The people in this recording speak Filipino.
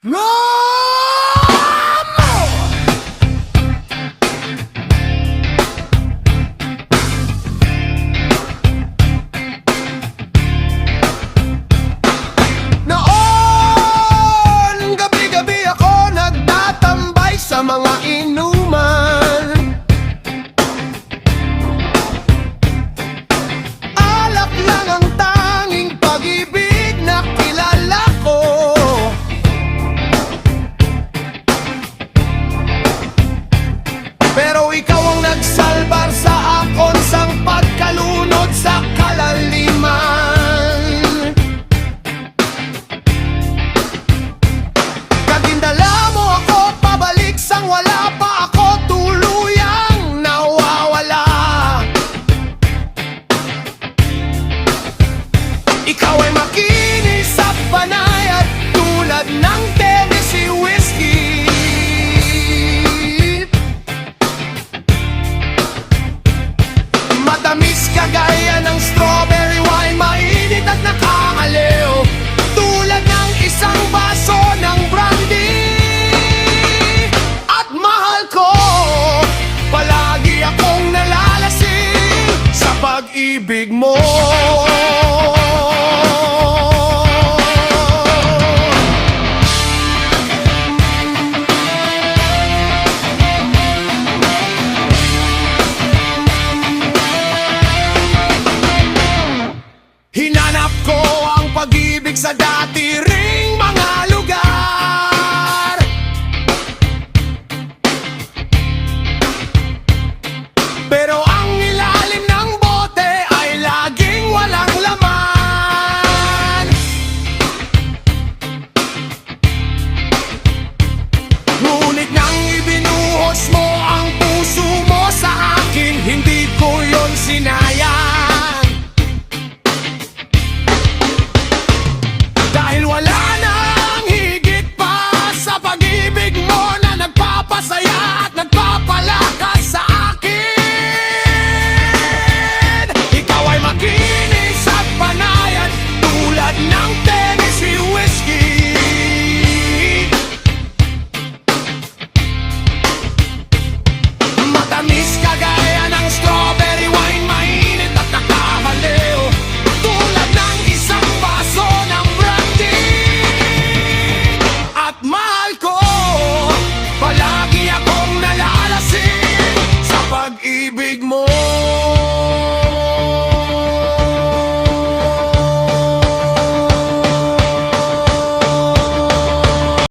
Noon, gabi-gabi ako nagtatambay sa mga inuman. Alak lang ang tanging pag-ibig na kilala ko. Pero ikaw ang nagsalbar sa akon sang pagkalunod sa kalaliman. Kagindala mo ako pabalik sang wala pa ako tuluyang nawawala. Ikaw ay makinis at banayad tulad ng Tennessee whiskey. Matamis kagaya ng strawberry wine, mainit at nakakaliw tulad ng isang baso ng brandy. At mahal ko, palagi akong nalalasing sa pag-ibig mo.